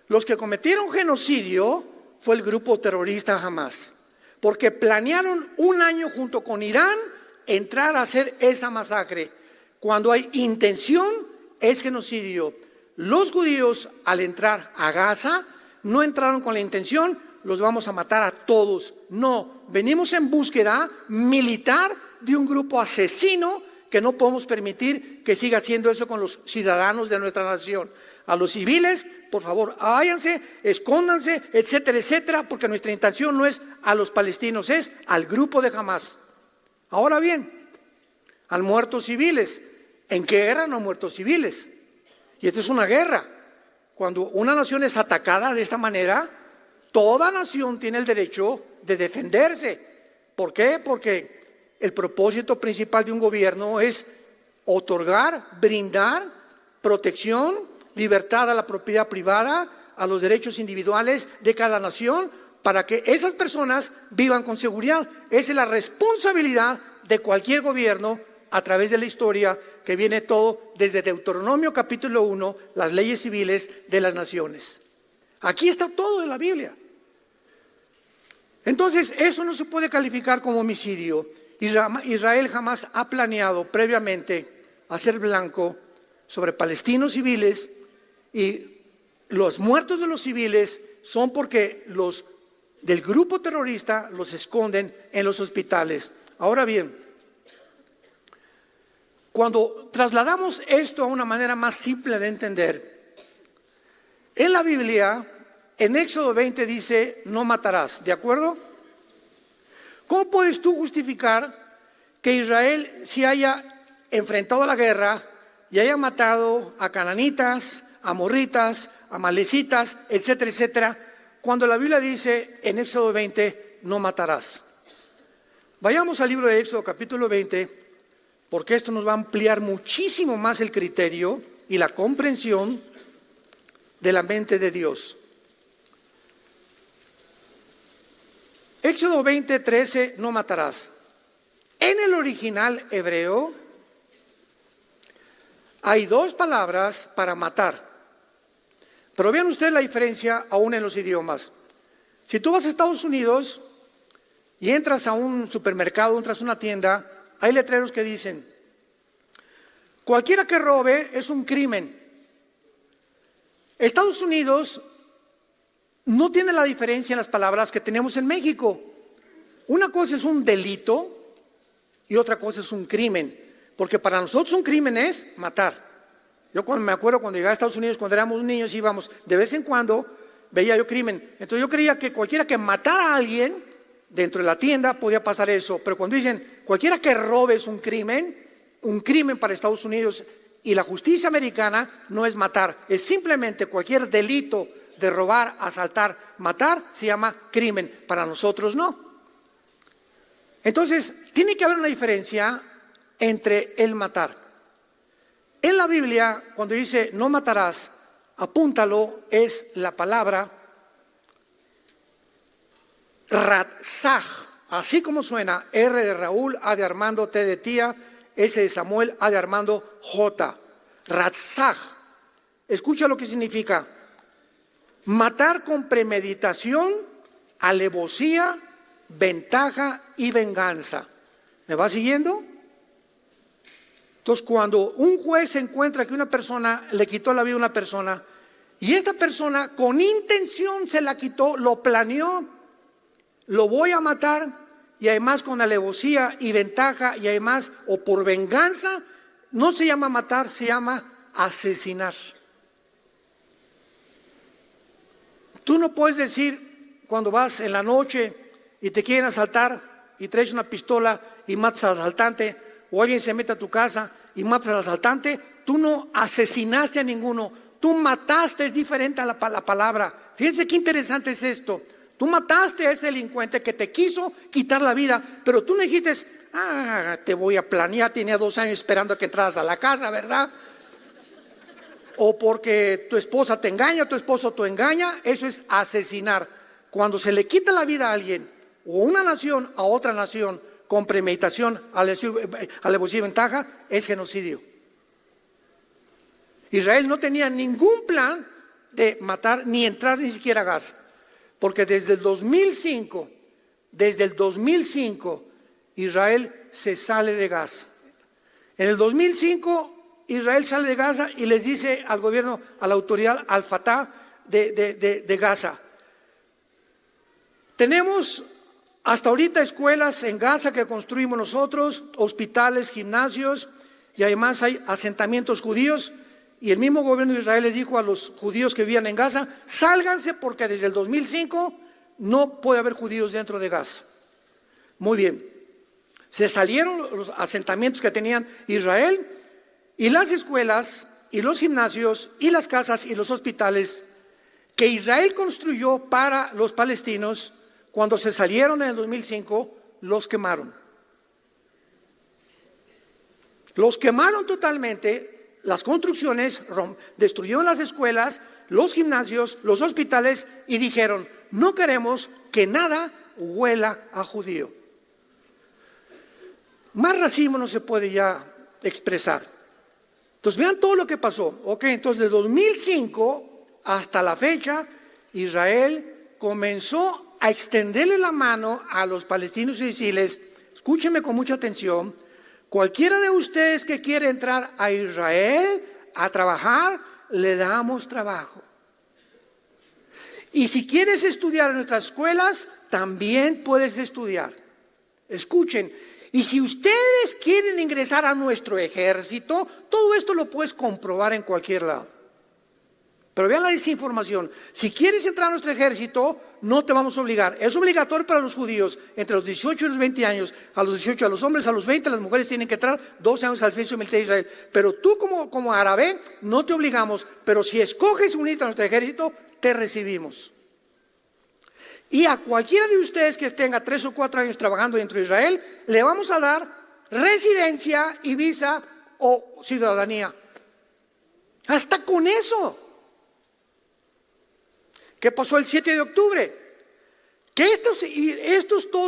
Los que cometieron genocidio fue el grupo terrorista Hamas, porque planearon un año junto con Irán entrar a hacer esa masacre. Cuando hay intención, es genocidio. Los judíos, al entrar a Gaza, no entraron con la intención, los vamos a matar a todos. No, venimos en búsqueda militar de un grupo asesino que no podemos permitir que siga haciendo eso con los ciudadanos de nuestra nación. A los civiles, por favor, váyanse, escóndanse, etcétera, etcétera, porque nuestra intención no es a los palestinos, es al grupo de Hamas. Ahora bien, han muerto civiles. ¿En qué guerra no han muerto civiles? Y esta es una guerra. Cuando una nación es atacada de esta manera, toda nación tiene el derecho de defenderse. ¿Por qué? Porque el propósito principal de un gobierno es otorgar, brindar protección, libertad a la propiedad privada, a los derechos individuales de cada nación, para que esas personas vivan con seguridad. Esa es la responsabilidad de cualquier gobierno a través de la historia, que viene todo desde Deuteronomio capítulo 1, las leyes civiles de las naciones. Aquí está todo en la Biblia. Entonces, eso no se puede calificar como homicidio. Israel jamás ha planeado previamente hacer blanco sobre palestinos civiles, y los muertos de los civiles son porque los del grupo terrorista los esconden en los hospitales. Ahora bien, cuando trasladamos esto a una manera más simple de entender, en la Biblia, en Éxodo 20 dice, no matarás, ¿de acuerdo? ¿Cómo puedes tú justificar que Israel se haya enfrentado a la guerra y haya matado a cananitas, amorritas, amalecitas, etcétera, etcétera, cuando la Biblia dice en Éxodo 20, no matarás? Vayamos al libro de Éxodo capítulo 20, porque esto nos va a ampliar muchísimo más el criterio y la comprensión de la mente de Dios. Éxodo 20, 13, no matarás. En el original hebreo hay dos palabras para matar. Pero vean ustedes la diferencia aún en los idiomas. Si tú vas a Estados Unidos y entras a un supermercado, entras a una tienda, hay letreros que dicen, cualquiera que robe es un crimen. Estados Unidos no tiene la diferencia en las palabras que tenemos en México. Una cosa es un delito y otra cosa es un crimen. Porque para nosotros un crimen es matar. Yo me acuerdo cuando llegué a Estados Unidos, cuando éramos niños, íbamos, de vez en cuando veía yo crimen. Entonces yo creía que cualquiera que matara a alguien dentro de la tienda podía pasar eso. Pero cuando dicen cualquiera que robe es un crimen para Estados Unidos, y la justicia americana no es matar, es simplemente cualquier delito de robar, asaltar, matar, se llama crimen. Para nosotros no. Entonces, tiene que haber una diferencia entre el matar. En la Biblia, cuando dice no matarás, apúntalo, es la palabra ratzaj, así como suena, R de Raúl, A de Armando, T de tía, S de Samuel, A de Armando, J. Ratzaj. Escucha lo que significa: matar con premeditación, alevosía, ventaja y venganza. ¿Me va siguiendo? Entonces, cuando un juez encuentra que una persona le quitó la vida a una persona, y esta persona con intención se la quitó, lo planeó, lo voy a matar, y además con alevosía y ventaja, y además o por venganza, no se llama matar, se llama asesinar. Tú no puedes decir cuando vas en la noche y te quieren asaltar y traes una pistola y matas al asaltante, o alguien se mete a tu casa y matas al asaltante, tú no asesinaste a ninguno, tú mataste. Es diferente a la palabra. Fíjense qué interesante es esto. Tú mataste a ese delincuente que te quiso quitar la vida, pero tú no dijiste, te voy a planear, tenía 2 años esperando a que entraras a la casa, ¿verdad? O porque tu esposa te engaña, tu esposo te engaña. Eso es asesinar. Cuando se le quita la vida a alguien, o una nación a otra nación, con premeditación, alevosía y ventaja, es genocidio. Israel no tenía ningún plan de matar ni entrar ni siquiera a Gaza, porque desde el 2005, Israel se sale de Gaza. En el 2005 Israel sale de Gaza y les dice al gobierno, a la autoridad, al Fatah de Gaza: tenemos hasta ahorita escuelas en Gaza que construimos nosotros, hospitales, gimnasios, y además hay asentamientos judíos. Y el mismo gobierno de Israel les dijo a los judíos que vivían en Gaza: sálganse, porque desde el 2005 no puede haber judíos dentro de Gaza. Muy bien, se salieron los asentamientos que tenían Israel, y las escuelas y los gimnasios y las casas y los hospitales que Israel construyó para los palestinos, cuando se salieron en el 2005, los quemaron. Los quemaron totalmente, las construcciones, destruyeron las escuelas, los gimnasios, los hospitales, y dijeron: no queremos que nada huela a judío. Más racismo no se puede ya expresar. Entonces vean todo lo que pasó. Entonces de 2005 hasta la fecha, Israel comenzó a extenderle la mano a los palestinos y decirles: escúchenme con mucha atención, cualquiera de ustedes que quiere entrar a Israel a trabajar, le damos trabajo. Y si quieres estudiar en nuestras escuelas, también puedes estudiar. Escuchen, y si ustedes quieren ingresar a nuestro ejército, todo esto lo puedes comprobar en cualquier lado. Pero vean la desinformación: si quieres entrar a nuestro ejército, no te vamos a obligar. Es obligatorio para los judíos entre los 18 y los 20 años. A los 18 a los hombres, a los 20 las mujeres tienen que entrar 12 años al servicio militar de Israel. Pero tú como árabe no te obligamos, pero si escoges unirte a nuestro ejército, te recibimos. Y a cualquiera de ustedes que tenga 3 o 4 años trabajando dentro de Israel, le vamos a dar residencia y visa o ciudadanía. Hasta con eso. ¿Qué pasó el 7 de octubre? Que todos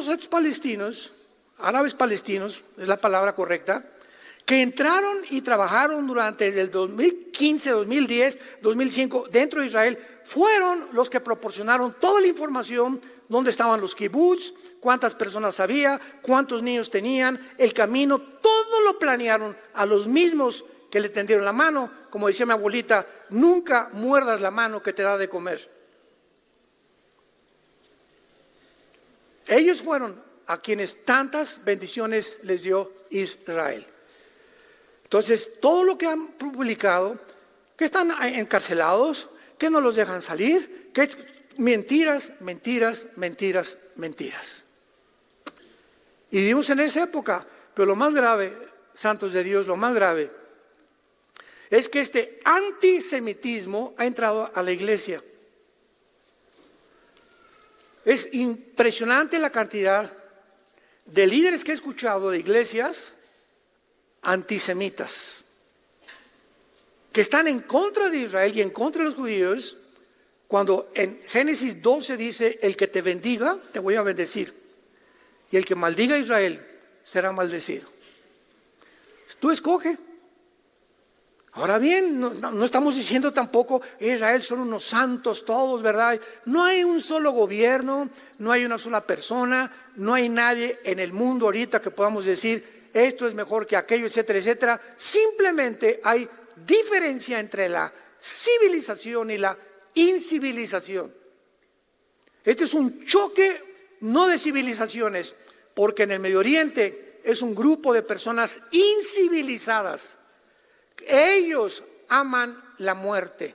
estos palestinos, árabes palestinos, es la palabra correcta, que entraron y trabajaron durante el 2015, 2010, 2005 dentro de Israel, fueron los que proporcionaron toda la información: dónde estaban los kibbutz, cuántas personas había, cuántos niños tenían, el camino, todo lo planearon a los mismos que le tendieron la mano. Como decía mi abuelita: nunca muerdas la mano que te da de comer. Ellos fueron a quienes tantas bendiciones les dio Israel. Entonces, todo lo que han publicado, que están encarcelados, que no los dejan salir, que es mentiras, mentiras, mentiras, mentiras. Y vivimos en esa época. Pero lo más grave, santos de Dios, lo más grave es que este antisemitismo ha entrado a la iglesia. Es impresionante la cantidad de líderes que he escuchado de iglesias antisemitas, que están en contra de Israel y en contra de los judíos, cuando en Génesis 12 dice: el que te bendiga, te voy a bendecir, y el que maldiga a Israel será maldecido. Tú escoge. Ahora bien, no estamos diciendo tampoco Israel son unos santos todos, ¿verdad? No hay un solo gobierno, no hay una sola persona, no hay nadie en el mundo ahorita que podamos decir esto es mejor que aquello, etcétera, etcétera. Simplemente hay diferencia entre la civilización y la incivilización. Este es un choque no de civilizaciones, porque en el Medio Oriente es un grupo de personas incivilizadas. Ellos aman la muerte,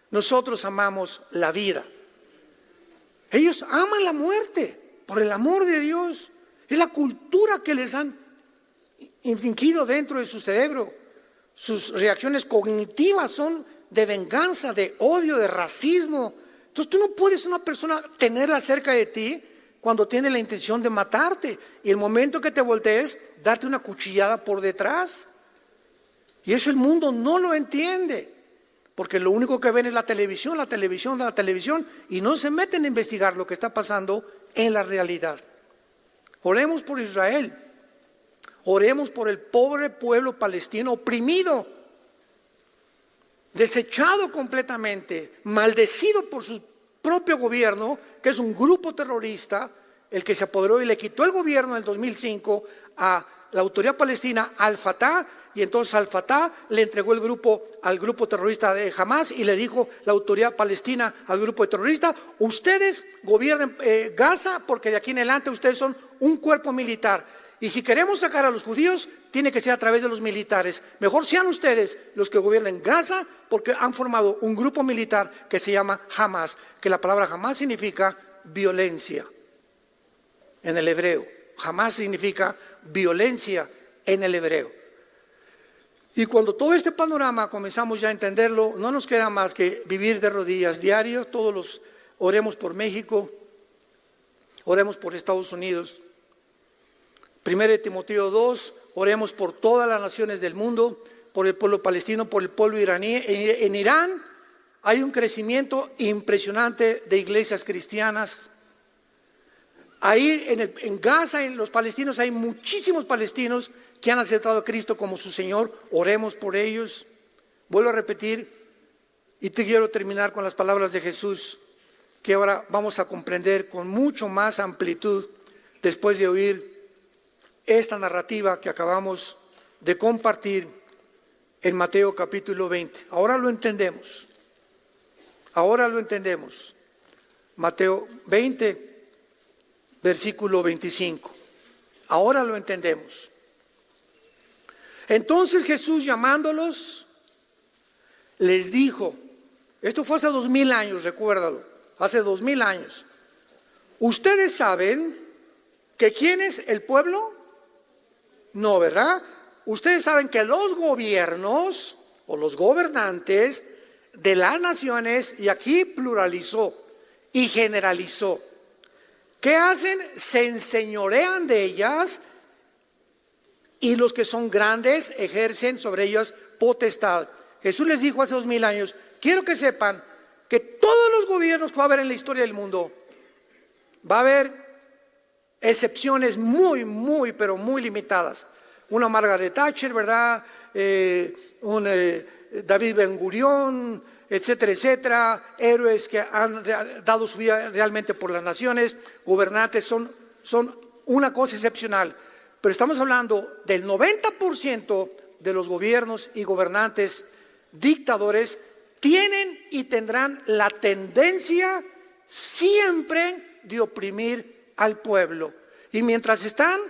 nosotros amamos la vida. Ellos aman la muerte por el amor de Dios. Es la cultura que les han infringido dentro de su cerebro. Sus reacciones cognitivas son de venganza, de odio, de racismo. Entonces tú no puedes una persona tenerla cerca de ti cuando tiene la intención de matarte, y el momento que te voltees, darte una cuchillada por detrás. Y eso el mundo no lo entiende, porque lo único que ven es la televisión, y no se meten a investigar lo que está pasando en la realidad. Oremos por Israel, oremos por el pobre pueblo palestino oprimido. desechado completamente, maldecido por su propio gobierno, que es un grupo terrorista, el que se apoderó y le quitó el gobierno en el 2005 a la autoridad palestina, al-Fatah, y entonces al-Fatah le entregó el grupo al grupo terrorista de Hamas y le dijo la autoridad palestina al grupo de terroristas: ustedes gobiernen Gaza, porque de aquí en adelante ustedes son un cuerpo militar, y si queremos sacar a los judíos tiene que ser a través de los militares. Mejor sean ustedes los que gobiernen Gaza, porque han formado un grupo militar que se llama Hamas, que la palabra Hamas significa violencia en el hebreo. Hamas significa violencia en el hebreo. Y cuando todo este panorama comenzamos ya a entenderlo, no nos queda más que vivir de rodillas diario. Oremos por México, oremos por Estados Unidos. 1 Timoteo 2, oremos por todas las naciones del mundo, por el pueblo palestino, por el pueblo iraní. En Irán hay un crecimiento impresionante de iglesias cristianas. Ahí en Gaza, en los palestinos, hay muchísimos palestinos que han aceptado a Cristo como su Señor. Oremos por ellos. Vuelvo a repetir, y te quiero terminar con las palabras de Jesús, que ahora vamos a comprender con mucho más amplitud después de oír esta narrativa que acabamos de compartir en Mateo capítulo 20. Ahora lo entendemos. Mateo 20, versículo 25. Ahora lo entendemos. Entonces Jesús, llamándolos, les dijo, esto fue hace 2000 años, recuérdalo, hace 2000 años. ¿Ustedes saben que quién es el pueblo? No, ¿verdad? Ustedes saben que los gobiernos o los gobernantes de las naciones, y aquí pluralizó y generalizó, ¿qué hacen? Se enseñorean de ellas, y los que son grandes ejercen sobre ellas potestad. Jesús les dijo hace 2000 años, quiero que sepan que todos los gobiernos que va a haber en la historia del mundo, va a haber excepciones muy, pero muy limitadas. Una Margaret Thatcher, ¿verdad? David Ben Gurión, etcétera, etcétera. Héroes que han dado su vida realmente por las naciones. Gobernantes son una cosa excepcional. Pero estamos hablando del 90% de los gobiernos y gobernantes dictadores tienen y tendrán la tendencia siempre de oprimir al pueblo. Y mientras están,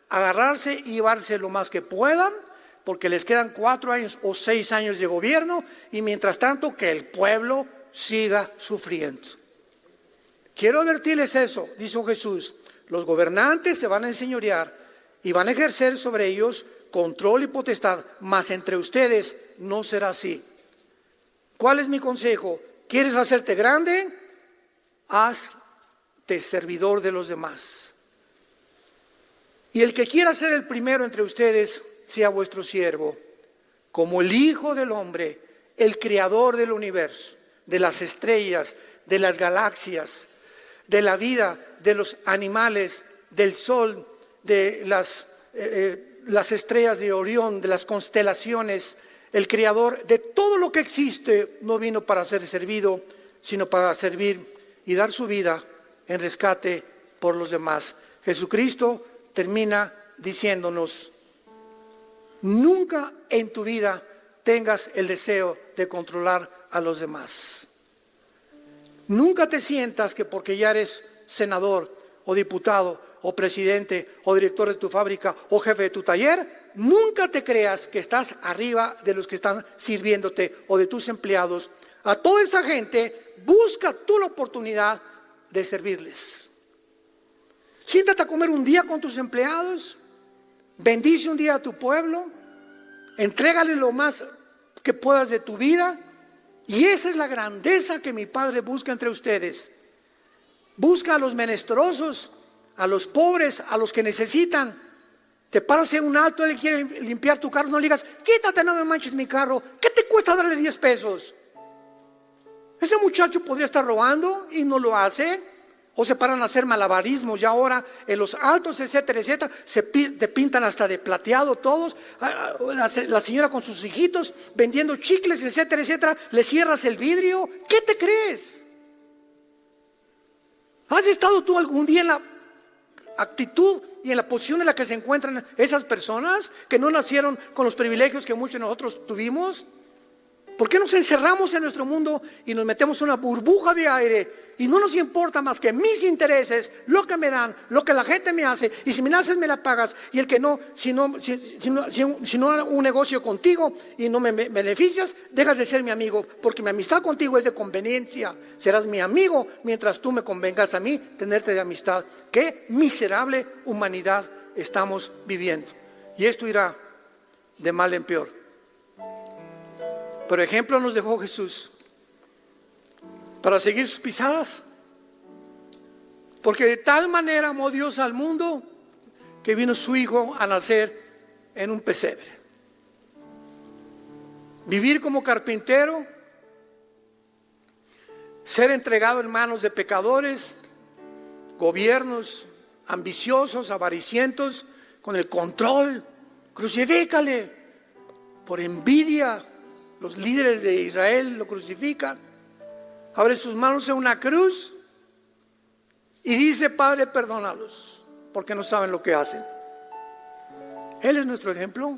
agarrarse y llevarse lo más que puedan, porque les quedan 4 años o 6 años de gobierno, y mientras tanto que el pueblo siga sufriendo. Quiero advertirles eso, dijo Jesús, los gobernantes se van a enseñorear y van a ejercer sobre ellos control y potestad, mas entre ustedes no será así. ¿Cuál es mi consejo? ¿Quieres hacerte grande? Hazte servidor de los demás. Y el que quiera ser el primero entre ustedes, sea vuestro siervo, como el Hijo del Hombre, el Creador del universo, de las estrellas, de las galaxias, de la vida, de los animales, del sol, de las estrellas de Orión, de las constelaciones. El Creador de todo lo que existe no vino para ser servido, sino para servir y dar su vida en rescate por los demás. Jesucristo termina diciéndonos, nunca en tu vida tengas el deseo de controlar a los demás. Nunca te sientas que porque ya eres senador o diputado o presidente o director de tu fábrica o jefe de tu taller, nunca te creas que estás arriba de los que están sirviéndote o de tus empleados. A toda esa gente busca tú la oportunidad de servirles. Siéntate a comer un día con tus empleados, bendice un día a tu pueblo, entrégale lo más que puedas de tu vida, y esa es la grandeza que mi Padre busca entre ustedes. Busca a los menesterosos, a los pobres, a los que necesitan. Te paras en un alto, él quiere limpiar tu carro, no le digas, quítate, no me manches mi carro. ¿Qué te cuesta darle 10 pesos? Ese muchacho podría estar robando y no lo hace, O se paran a hacer malabarismos, y ahora en los altos, etcétera, etcétera, te pintan hasta de plateado todos. La señora con sus hijitos vendiendo chicles, etcétera, etcétera, le cierras el vidrio. ¿Qué te crees? ¿Has estado tú algún día en la actitud y en la posición en la que se encuentran esas personas que no nacieron con los privilegios que muchos de nosotros tuvimos? ¿Por qué nos encerramos en nuestro mundo y nos metemos en una burbuja de aire y no nos importa más que mis intereses, lo que me dan, lo que la gente me hace, y si me haces me la pagas, y el que no, si no un negocio contigo y no me beneficias, dejas de ser mi amigo, porque mi amistad contigo es de conveniencia. Serás mi amigo mientras tú me convengas a mí tenerte de amistad. Qué miserable humanidad estamos viviendo, y esto irá de mal en peor. Por ejemplo, nos dejó Jesús para seguir sus pisadas, porque de tal manera amó Dios al mundo que vino su Hijo a nacer en un pesebre. Vivir como carpintero, ser entregado en manos de pecadores, gobiernos ambiciosos, avaricientos, con el control. Crucifícale. Por envidia, los líderes de Israel lo crucifican. Abre sus manos en una cruz y dice: Padre, perdónalos, porque no saben lo que hacen. Él es nuestro ejemplo.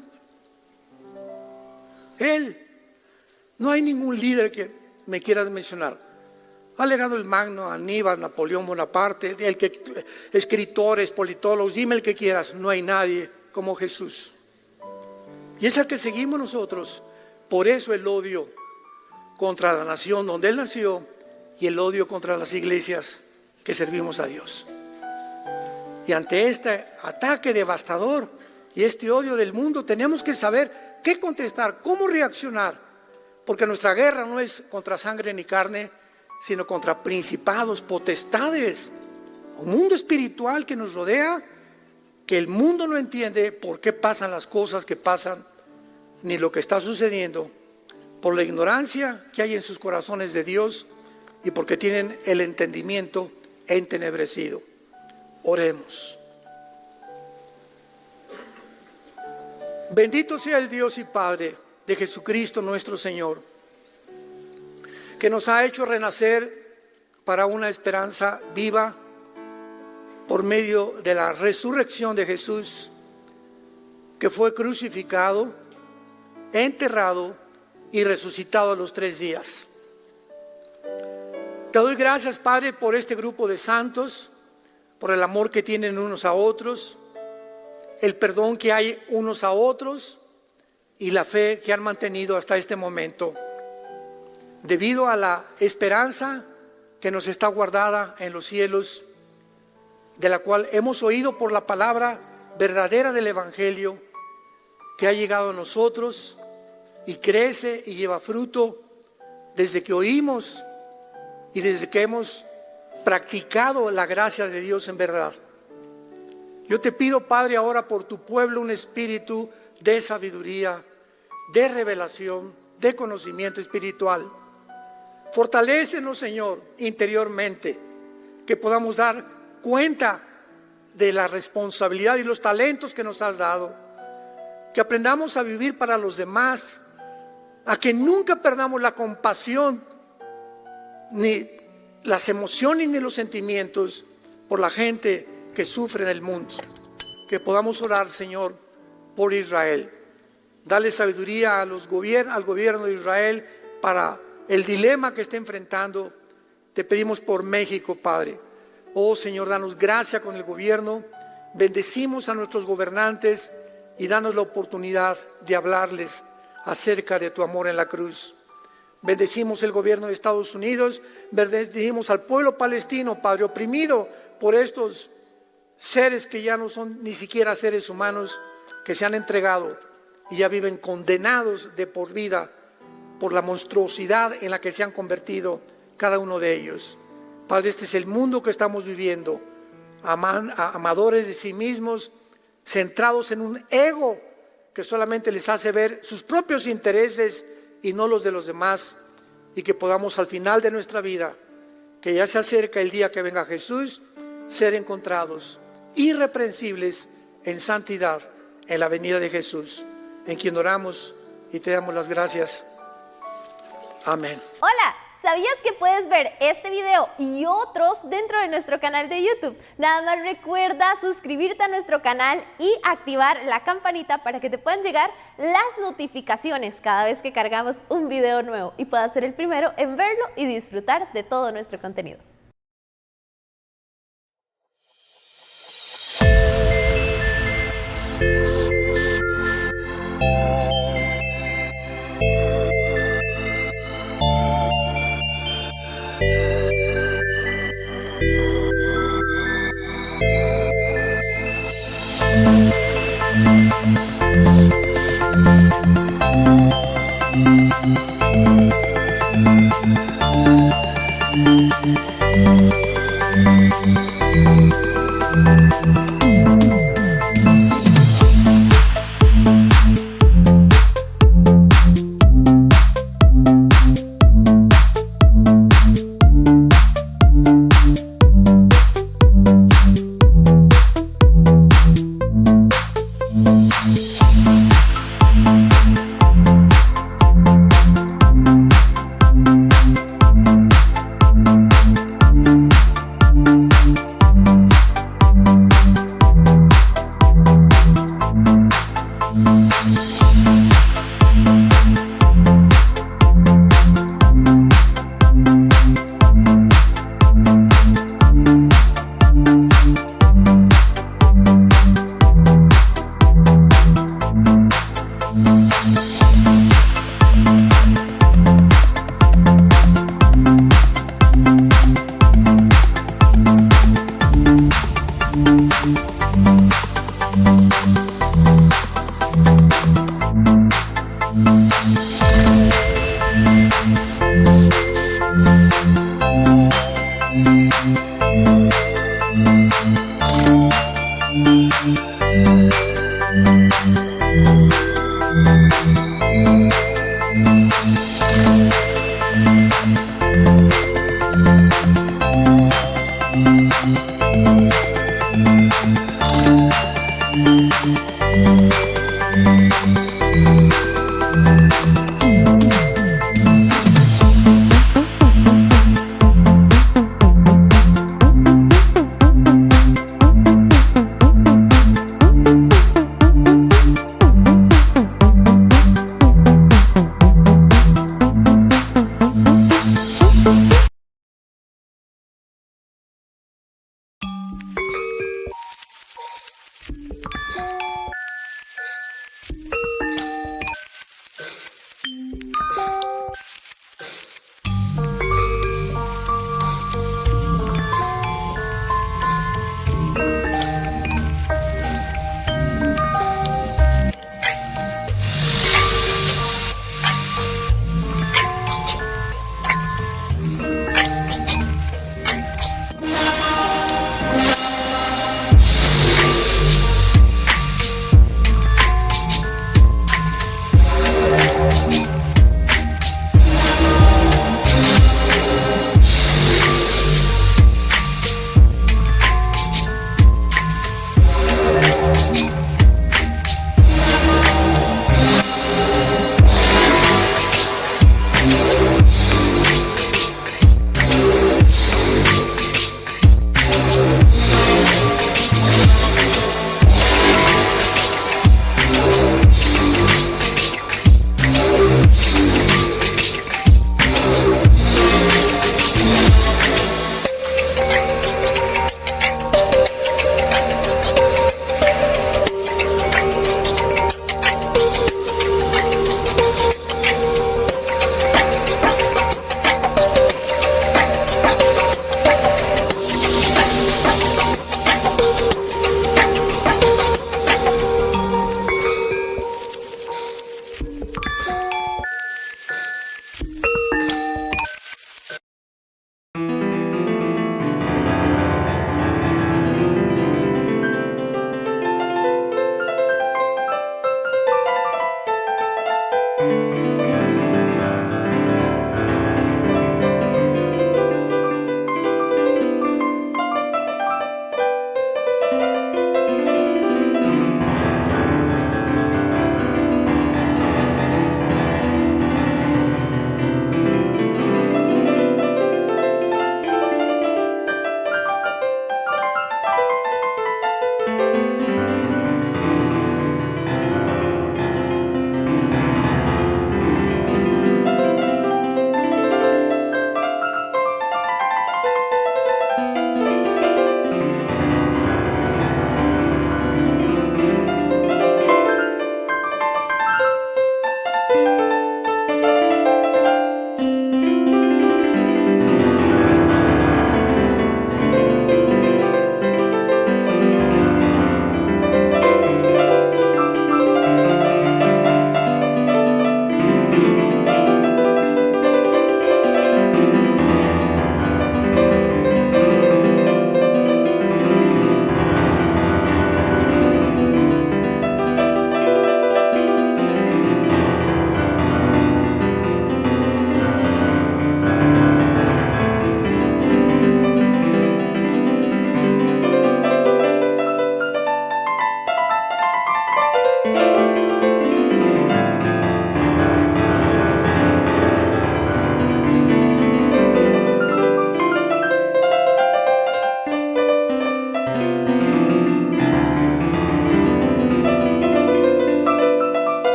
Él. No hay ningún líder que me quieras mencionar. Alejandro el Magno, Aníbal, Napoleón Bonaparte, escritores, politólogos, dime el que quieras. No hay nadie como Jesús. Y es el que seguimos nosotros. Por eso el odio contra la nación donde Él nació y el odio contra las iglesias que servimos a Dios. Y ante este ataque devastador y este odio del mundo, tenemos que saber qué contestar, cómo reaccionar, porque nuestra guerra no es contra sangre ni carne, sino contra principados, potestades, un mundo espiritual que nos rodea, que el mundo no entiende por qué pasan las cosas que pasan, ni lo que está sucediendo, por la ignorancia que hay en sus corazones de Dios y porque tienen el entendimiento entenebrecido. Oremos. Bendito sea el Dios y Padre de Jesucristo nuestro Señor, que nos ha hecho renacer para una esperanza viva por medio de la resurrección de Jesús, que fue crucificado, enterrado y resucitado a los 3 días. Te doy gracias, Padre, por este grupo de santos, por el amor que tienen unos a otros, el perdón que hay unos a otros y la fe que han mantenido hasta este momento, debido a la esperanza que nos está guardada en los cielos, de la cual hemos oído por la palabra verdadera del Evangelio, que ha llegado a nosotros y crece y lleva fruto desde que oímos y desde que hemos practicado la gracia de Dios en verdad. Yo te pido, Padre, ahora por tu pueblo un espíritu de sabiduría, de revelación, de conocimiento espiritual. Fortalécenos, Señor, interiormente, que podamos dar cuenta de la responsabilidad y los talentos que nos has dado, que aprendamos a vivir para los demás, a que nunca perdamos la compasión, ni las emociones ni los sentimientos por la gente que sufre en el mundo. Que podamos orar, Señor, por Israel. Dale sabiduría al gobierno de Israel para el dilema que está enfrentando. Te pedimos por México, Padre. Oh Señor, danos gracia con el gobierno. Bendecimos a nuestros gobernantes y danos la oportunidad de hablarles acerca de tu amor en la cruz. Bendecimos el gobierno de Estados Unidos, bendecimos al pueblo palestino, Padre, oprimido por estos seres que ya no son ni siquiera seres humanos, que se han entregado y ya viven condenados de por vida por la monstruosidad en la que se han convertido cada uno de ellos. Padre, este es el mundo que estamos viviendo, amadores de sí mismos, centrados en un ego que solamente les hace ver sus propios intereses y no los de los demás, y que podamos al final de nuestra vida que ya se acerca el día que venga Jesús, ser encontrados irreprensibles en santidad en la venida de Jesús, en quien oramos y te damos las gracias. Amén. Hola, ¿sabías que puedes ver este video y otros dentro de nuestro canal de YouTube? Nada más recuerda suscribirte a nuestro canal y activar la campanita para que te puedan llegar las notificaciones cada vez que cargamos un video nuevo y puedas ser el primero en verlo y disfrutar de todo nuestro contenido.